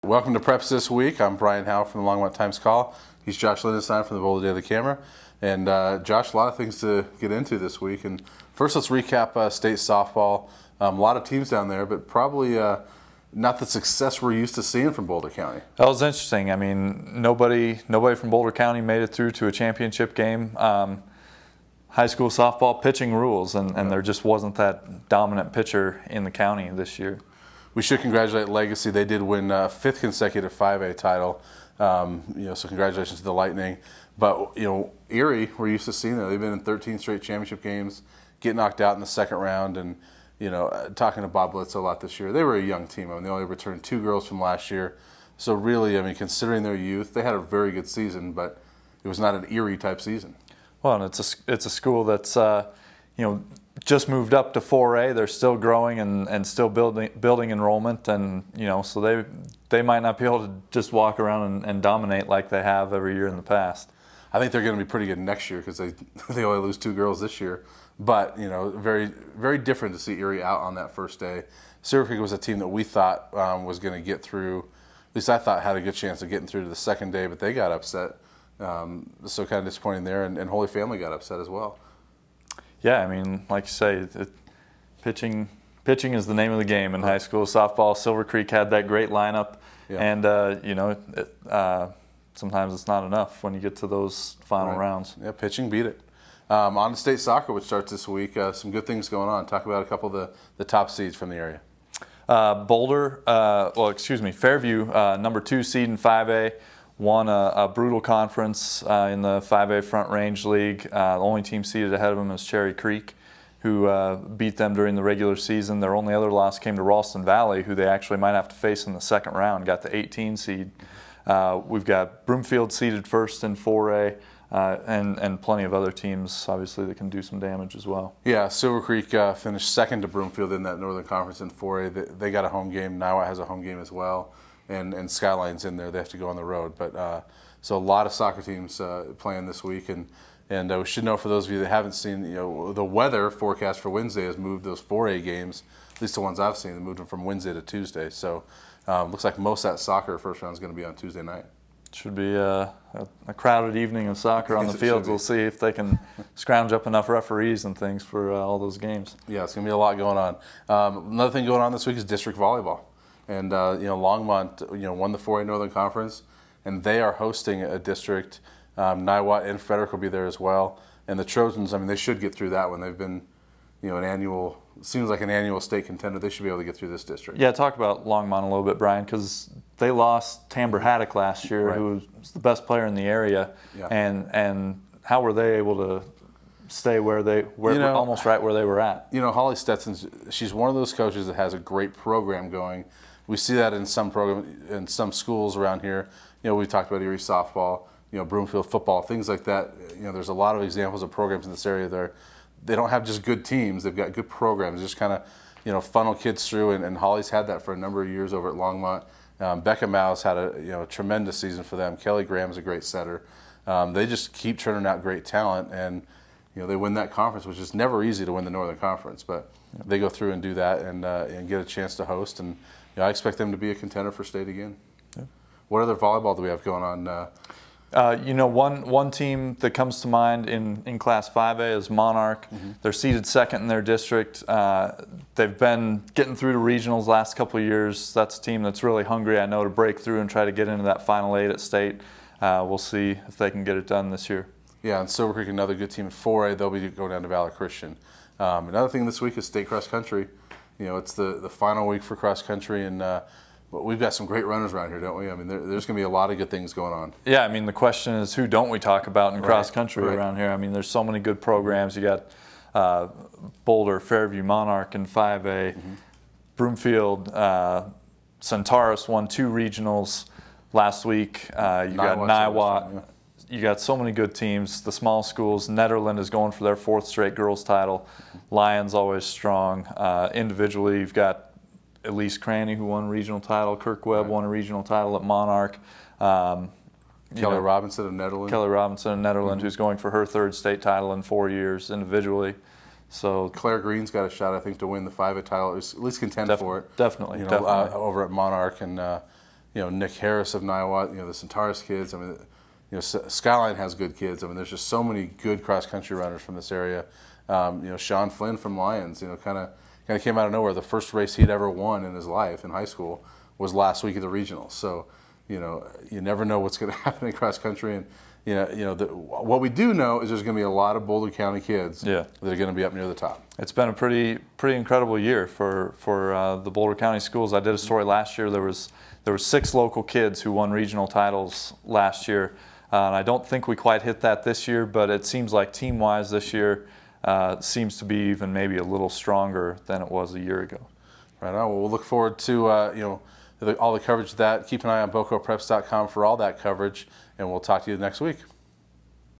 Welcome to Preps This Week. I'm Brian Howell from the Longmont Times-Call. He's Josh Lindenstein from the Boulder Daily Camera. And Josh, a lot of things to get into this week. And first, let's recap state softball. A lot of teams down there, but probably not the success we're used to seeing from Boulder County. That was interesting. I mean, nobody from Boulder County made it through to a championship game. High school softball pitching rules, and there just wasn't that dominant pitcher in the county this year. We should congratulate Legacy. They did win fifth consecutive 5A title. So congratulations to the Lightning. But Erie, we're used to seeing them. They've been in 13 straight championship games, get knocked out in the second round, and talking to Bob Blitz a lot this year. They were a young team. I mean, they only returned 2 girls from last year. So really, I mean, considering their youth, they had a very good season, but it was not an Erie type season. Well, and it's a school that's just moved up to 4A. They're still growing and still building enrollment, and so they might not be able to just walk around and dominate like they have every year in the past. I think they're going to be pretty good next year because they only lose 2 girls this year. But very very different to see Erie out on that first day. Silver Creek was a team that we thought was going to get through. At least I thought had a good chance of getting through to the second day, but they got upset. So kind of disappointing there, and Holy Family got upset as well. Yeah, I mean, like you say, pitching is the name of the game in high school softball. Silver Creek had that great lineup, and sometimes it's not enough when you get to those final rounds. Yeah, pitching beat it. On to state soccer, which starts this week. Some good things going on. Talk about a couple of the top seeds from the area. Fairview, number 2 seed in 5A. Won a brutal conference in the 5A Front Range League. The only team seated ahead of them is Cherry Creek, who beat them during the regular season. Their only other loss came to Ralston Valley, who they actually might have to face in the second round, got the 18 seed. We've got Broomfield seated first in 4A, and plenty of other teams, obviously, that can do some damage as well. Yeah, Silver Creek finished second to Broomfield in that Northern Conference in 4A. They got a home game. Niwot has a home game as well. And Skyline's in there. They have to go on the road. But so a lot of soccer teams playing this week, and we should know, for those of you that haven't seen, the weather forecast for Wednesday has moved those 4A games, at least the ones I've seen, they moved them from Wednesday to Tuesday. So looks like most of that soccer first round is going to be on Tuesday night. Should be a crowded evening of soccer on the fields. We'll see if they can scrounge up enough referees and things for all those games. Yeah, it's going to be a lot going on. Another thing going on this week is district volleyball. And Longmont, won the 4A Northern Conference, and they are hosting a district. Niwot and Frederick will be there as well. And the Trojans, I mean, they should get through that one. They've been, seems like an annual state contender. They should be able to get through this district. Yeah, talk about Longmont a little bit, Brian, because they lost Tamber Haddock last year, who was the best player in the area. Yeah. And how were they able to stay where they were, almost right where they were at? Holly Stetson, she's one of those coaches that has a great program going. We see that in some schools around here. We talked about Erie softball, Broomfield football, things like that. There's a lot of examples of programs in this area there. They don't have just good teams; they've got good programs. Just kind of, funnel kids through. And Holly's had that for a number of years over at Longmont. Becca Mouse had a tremendous season for them. Kelly Graham's a great setter. They just keep turning out great talent, and they win that conference, which is never easy to win the Northern Conference, but they go through and do that and get a chance to host. And I expect them to be a contender for state again. Yeah. What other volleyball do we have going on? One team that comes to mind in Class 5A is Monarch. Mm-hmm. They're seeded second in their district. They've been getting through to regionals last couple of years. That's a team that's really hungry, I know, to break through and try to get into that Final 8 at state. We'll see if they can get it done this year. Yeah, and Silver Creek, another good team at 4A. They'll be going down to Valley Christian. Another thing this week is state cross country. It's the final week for cross country, and we've got some great runners around here, don't we? I mean, there's going to be a lot of good things going on. Yeah, I mean, the question is, who don't we talk about in cross country around here? I mean, there's so many good programs. You got Boulder, Fairview, Monarch in 5A, Broomfield, Centaurus won 2 regionals last week. You got Niwot. You got so many good teams. The small schools, Nederland is going for their 4th straight girls title. Lions always strong. Individually, you've got Elise Cranny, who won a regional title. Kirk Webb won a regional title at Monarch. Kelly Robinson of Nederland. Kelly Robinson of Nederland, who's going for her 3rd state title in 4 years individually. So Claire Green's got a shot, I think, to win the 5A title, at least contend for it. Definitely, definitely. Over at Monarch, and Nick Harris of Niwot, the Centaurus kids. I mean, Skyline has good kids. I mean, there's just so many good cross country runners from this area. Sean Flynn from Lyons, kind of came out of nowhere. The first race he'd ever won in his life in high school was last week at the regionals. So, you never know what's going to happen in cross country. And what we do know is there's going to be a lot of Boulder County kids that are going to be up near the top. It's been a pretty incredible year for the Boulder County schools. I did a story last year. There were 6 local kids who won regional titles last year. And I don't think we quite hit that this year, but it seems like team-wise this year seems to be even maybe a little stronger than it was a year ago. Right on. Well, we'll look forward to all the coverage of that. Keep an eye on BocoPreps.com for all that coverage, and we'll talk to you next week.